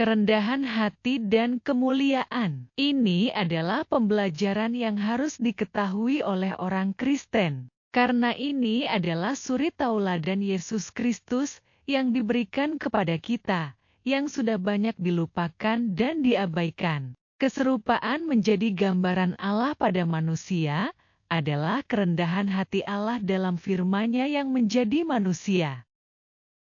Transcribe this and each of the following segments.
kerendahan hati dan kemuliaan. Ini adalah pembelajaran yang harus diketahui oleh orang Kristen. Karena ini adalah suri tauladan Yesus Kristus yang diberikan kepada kita, yang sudah banyak dilupakan dan diabaikan. Keserupaan menjadi gambaran Allah pada manusia adalah kerendahan hati Allah dalam firman-Nya yang menjadi manusia,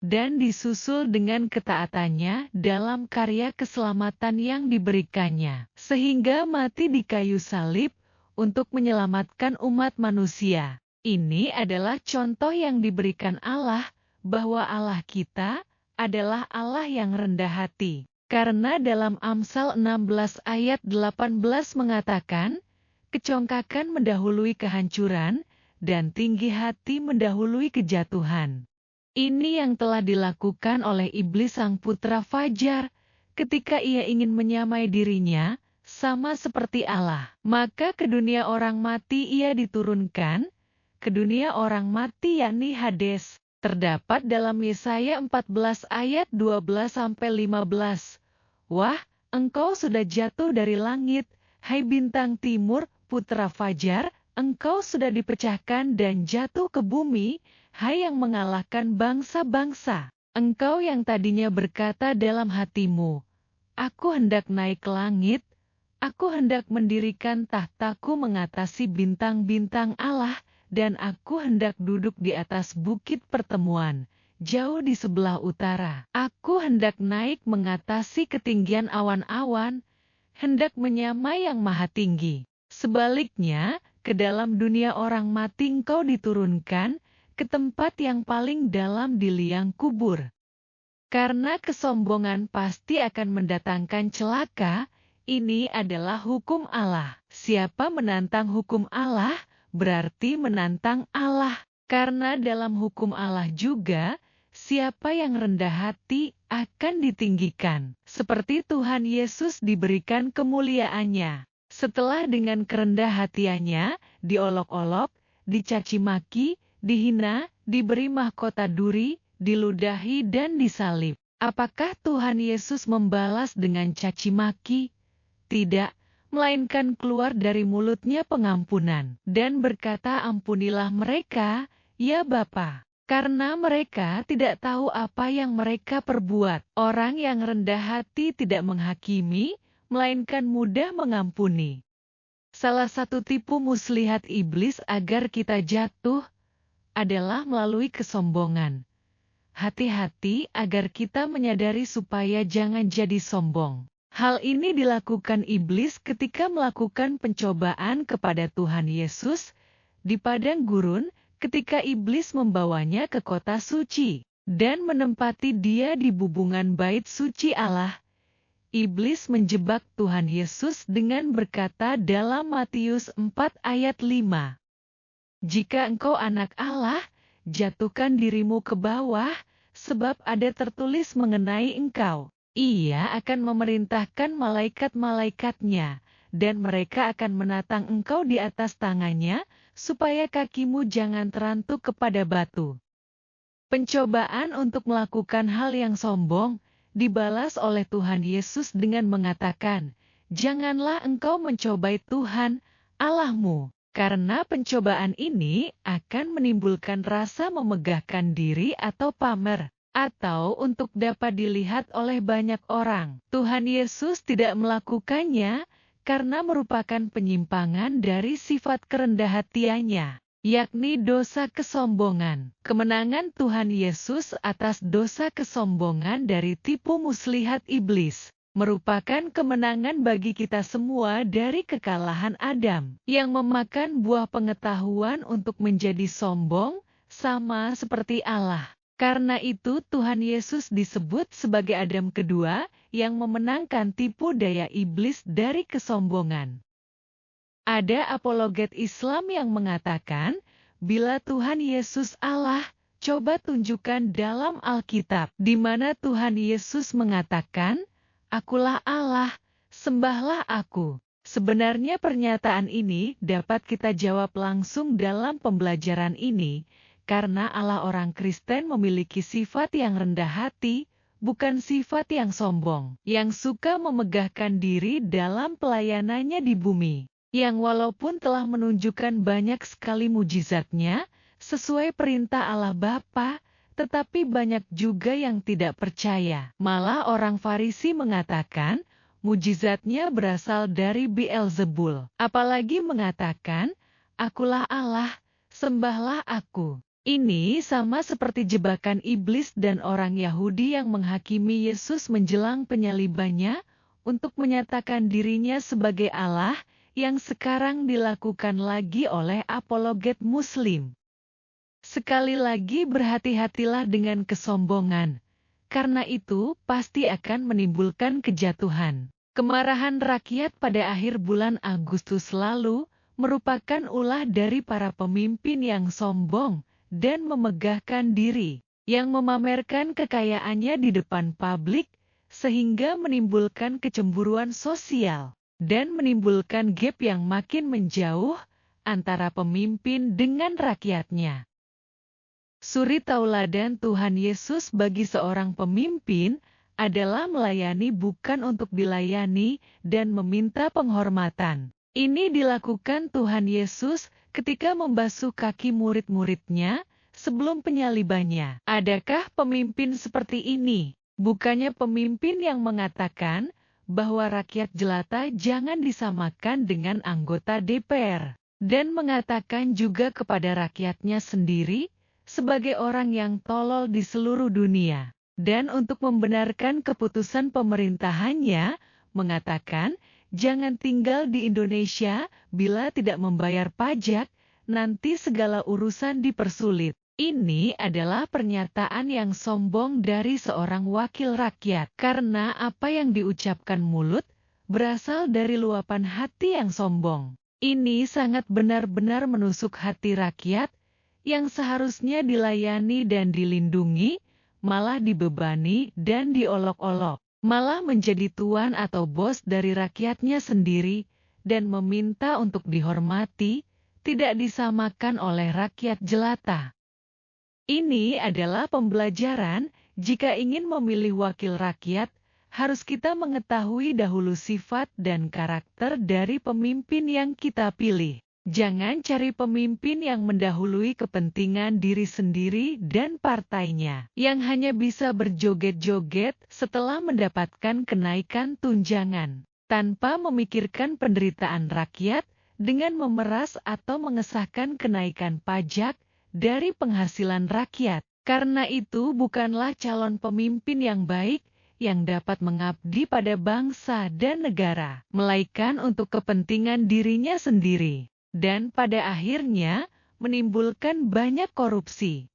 dan disusul dengan ketaatannya dalam karya keselamatan yang diberikannya, sehingga mati di kayu salib untuk menyelamatkan umat manusia. Ini adalah contoh yang diberikan Allah, bahwa Allah kita adalah Allah yang rendah hati. Karena dalam Amsal 16 ayat 18 mengatakan, kecongkakan mendahului kehancuran, dan tinggi hati mendahului kejatuhan. Ini yang telah dilakukan oleh iblis sang putra fajar, ketika ia ingin menyamai dirinya, sama seperti Allah. Maka ke dunia orang mati ia diturunkan, ke dunia orang mati yakni Hades, terdapat dalam Yesaya 14 ayat 12-15. Wah, engkau sudah jatuh dari langit, hai bintang timur, putra fajar, engkau sudah dipecahkan dan jatuh ke bumi, hai yang mengalahkan bangsa-bangsa. Engkau yang tadinya berkata dalam hatimu, aku hendak naik ke langit, aku hendak mendirikan tahtaku mengatasi bintang-bintang Allah, dan aku hendak duduk di atas bukit pertemuan, jauh di sebelah utara. Aku hendak naik mengatasi ketinggian awan-awan, hendak menyamai yang maha tinggi. Sebaliknya, ke dalam dunia orang mati engkau diturunkan, ke tempat yang paling dalam di liang kubur. Karena kesombongan pasti akan mendatangkan celaka, ini adalah hukum Allah. Siapa menantang hukum Allah, berarti menantang Allah. Karena dalam hukum Allah juga, siapa yang rendah hati akan ditinggikan. Seperti Tuhan Yesus diberikan kemuliaannya. Setelah dengan kerendah hatiannya, diolok-olok, dicaci maki, dihina, diberi mahkota duri, diludahi dan disalib. Apakah Tuhan Yesus membalas dengan caci maki? Tidak, melainkan keluar dari mulutnya pengampunan, dan berkata ampunilah mereka, ya Bapa, karena mereka tidak tahu apa yang mereka perbuat. Orang yang rendah hati tidak menghakimi, melainkan mudah mengampuni. Salah satu tipu muslihat iblis agar kita jatuh adalah melalui kesombongan. Hati-hati agar kita menyadari supaya jangan jadi sombong. Hal ini dilakukan iblis ketika melakukan pencobaan kepada Tuhan Yesus di padang gurun, ketika iblis membawanya ke kota suci dan menempati dia di bubungan bait suci Allah. Iblis menjebak Tuhan Yesus dengan berkata dalam Matius 4 ayat 5. Jika engkau anak Allah, jatuhkan dirimu ke bawah, sebab ada tertulis mengenai engkau. Ia akan memerintahkan malaikat-malaikatnya, dan mereka akan menatang engkau di atas tangannya, supaya kakimu jangan terantuk kepada batu. Pencobaan untuk melakukan hal yang sombong dibalas oleh Tuhan Yesus dengan mengatakan, janganlah engkau mencobai Tuhan, Allahmu, karena pencobaan ini akan menimbulkan rasa memegahkan diri atau pamer, atau untuk dapat dilihat oleh banyak orang. Tuhan Yesus tidak melakukannya, karena merupakan penyimpangan dari sifat kerendahan-hatiannya, yakni dosa kesombongan. Kemenangan Tuhan Yesus atas dosa kesombongan dari tipu muslihat iblis merupakan kemenangan bagi kita semua dari kekalahan Adam yang memakan buah pengetahuan untuk menjadi sombong, sama seperti Allah. Karena itu Tuhan Yesus disebut sebagai Adam kedua yang memenangkan tipu daya iblis dari kesombongan. Ada apologet Islam yang mengatakan, bila Tuhan Yesus Allah, coba tunjukkan dalam Alkitab, di mana Tuhan Yesus mengatakan, akulah Allah, sembahlah aku. Sebenarnya pernyataan ini dapat kita jawab langsung dalam pembelajaran ini, karena Allah orang Kristen memiliki sifat yang rendah hati, bukan sifat yang sombong, yang suka memegahkan diri dalam pelayanannya di bumi, yang walaupun telah menunjukkan banyak sekali mujizatnya, sesuai perintah Allah Bapa, tetapi banyak juga yang tidak percaya. Malah orang Farisi mengatakan, mujizatnya berasal dari Beelzebul. Apalagi mengatakan, akulah Allah, sembahlah aku. Ini sama seperti jebakan iblis dan orang Yahudi yang menghakimi Yesus menjelang penyalibannya untuk menyatakan dirinya sebagai Allah yang sekarang dilakukan lagi oleh apologet Muslim. Sekali lagi berhati-hatilah dengan kesombongan, karena itu pasti akan menimbulkan kejatuhan. Kemarahan rakyat pada akhir bulan Agustus lalu merupakan ulah dari para pemimpin yang sombong dan memegahkan diri, yang memamerkan kekayaannya di depan publik, sehingga menimbulkan kecemburuan sosial, dan menimbulkan gap yang makin menjauh antara pemimpin dengan rakyatnya. Suri tauladan Tuhan Yesus bagi seorang pemimpin adalah melayani bukan untuk dilayani dan meminta penghormatan. Ini dilakukan Tuhan Yesus ketika membasuh kaki murid-muridnya sebelum penyalibannya. Adakah pemimpin seperti ini? Bukannya pemimpin yang mengatakan bahwa rakyat jelata jangan disamakan dengan anggota DPR, dan mengatakan juga kepada rakyatnya sendiri sebagai orang yang tolol di seluruh dunia, dan untuk membenarkan keputusan pemerintahannya, mengatakan, jangan tinggal di Indonesia bila tidak membayar pajak, nanti segala urusan dipersulit. Ini adalah pernyataan yang sombong dari seorang wakil rakyat, karena apa yang diucapkan mulut berasal dari luapan hati yang sombong. Ini sangat benar-benar menusuk hati rakyat, yang seharusnya dilayani dan dilindungi, malah dibebani dan diolok-olok, malah menjadi tuan atau bos dari rakyatnya sendiri, dan meminta untuk dihormati, tidak disamakan oleh rakyat jelata. Ini adalah pembelajaran, jika ingin memilih wakil rakyat, harus kita mengetahui dahulu sifat dan karakter dari pemimpin yang kita pilih. Jangan cari pemimpin yang mendahului kepentingan diri sendiri dan partainya, yang hanya bisa berjoget-joget setelah mendapatkan kenaikan tunjangan, tanpa memikirkan penderitaan rakyat dengan memeras atau mengesahkan kenaikan pajak dari penghasilan rakyat. Karena itu bukanlah calon pemimpin yang baik, yang dapat mengabdi pada bangsa dan negara, melainkan untuk kepentingan dirinya sendiri. Dan pada akhirnya menimbulkan banyak korupsi.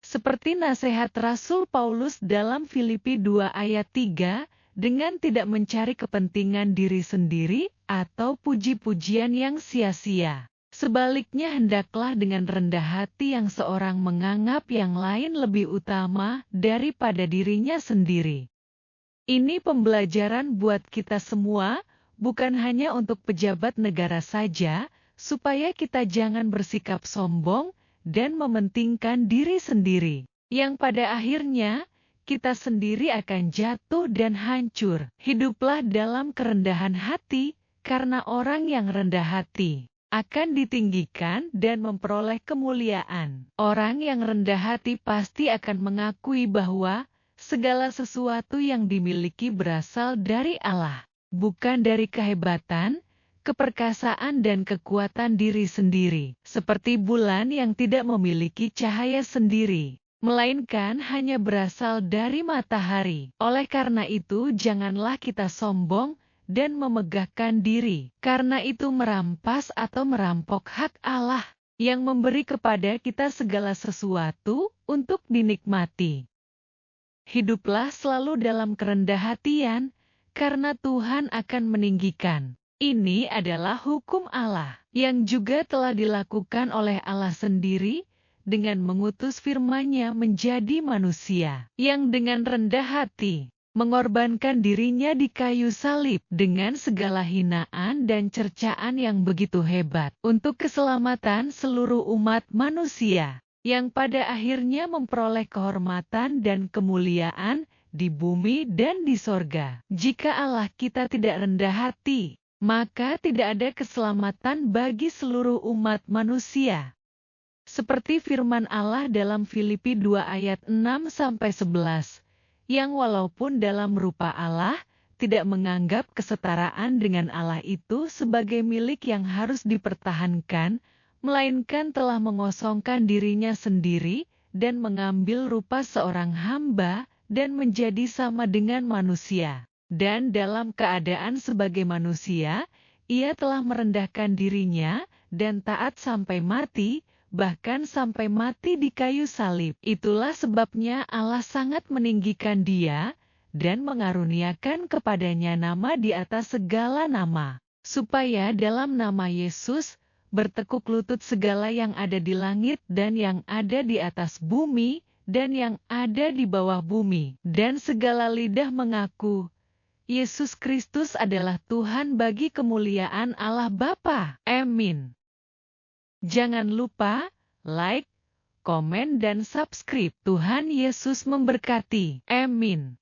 Seperti nasihat Rasul Paulus dalam Filipi 2 ayat 3, dengan tidak mencari kepentingan diri sendiri atau puji-pujian yang sia-sia. Sebaliknya hendaklah dengan rendah hati yang seorang menganggap yang lain lebih utama daripada dirinya sendiri. Ini pembelajaran buat kita semua, bukan hanya untuk pejabat negara saja, supaya kita jangan bersikap sombong dan mementingkan diri sendiri, yang pada akhirnya kita sendiri akan jatuh dan hancur. Hiduplah dalam kerendahan hati, karena orang yang rendah hati akan ditinggikan dan memperoleh kemuliaan. Orang yang rendah hati pasti akan mengakui bahwa segala sesuatu yang dimiliki berasal dari Allah, bukan dari kehebatan, keperkasaan dan kekuatan diri sendiri, seperti bulan yang tidak memiliki cahaya sendiri, melainkan hanya berasal dari matahari. Oleh karena itu janganlah kita sombong dan memegahkan diri, karena itu merampas atau merampok hak Allah, yang memberi kepada kita segala sesuatu untuk dinikmati. Hiduplah selalu dalam kerendah hatian, karena Tuhan akan meninggikan. Ini adalah hukum Allah, yang juga telah dilakukan oleh Allah sendiri, dengan mengutus firman-Nya menjadi manusia, yang dengan rendah hati, mengorbankan dirinya di kayu salib, dengan segala hinaan dan cercaan yang begitu hebat, untuk keselamatan seluruh umat manusia, yang pada akhirnya memperoleh kehormatan dan kemuliaan di bumi dan di sorga. Jika Allah kita tidak rendah hati, maka tidak ada keselamatan bagi seluruh umat manusia. Seperti firman Allah dalam Filipi 2 ayat 6-11, yang walaupun dalam rupa Allah, tidak menganggap kesetaraan dengan Allah itu sebagai milik yang harus dipertahankan, melainkan telah mengosongkan dirinya sendiri dan mengambil rupa seorang hamba dan menjadi sama dengan manusia. Dan dalam keadaan sebagai manusia, ia telah merendahkan dirinya dan taat sampai mati, bahkan sampai mati di kayu salib. Itulah sebabnya Allah sangat meninggikan dia dan mengaruniakan kepadanya nama di atas segala nama, supaya dalam nama Yesus bertekuk lutut segala yang ada di langit dan yang ada di atas bumi dan yang ada di bawah bumi, dan segala lidah mengaku Yesus Kristus adalah Tuhan bagi kemuliaan Allah Bapa. Amin. Jangan lupa like, komen dan subscribe. Tuhan Yesus memberkati. Amin.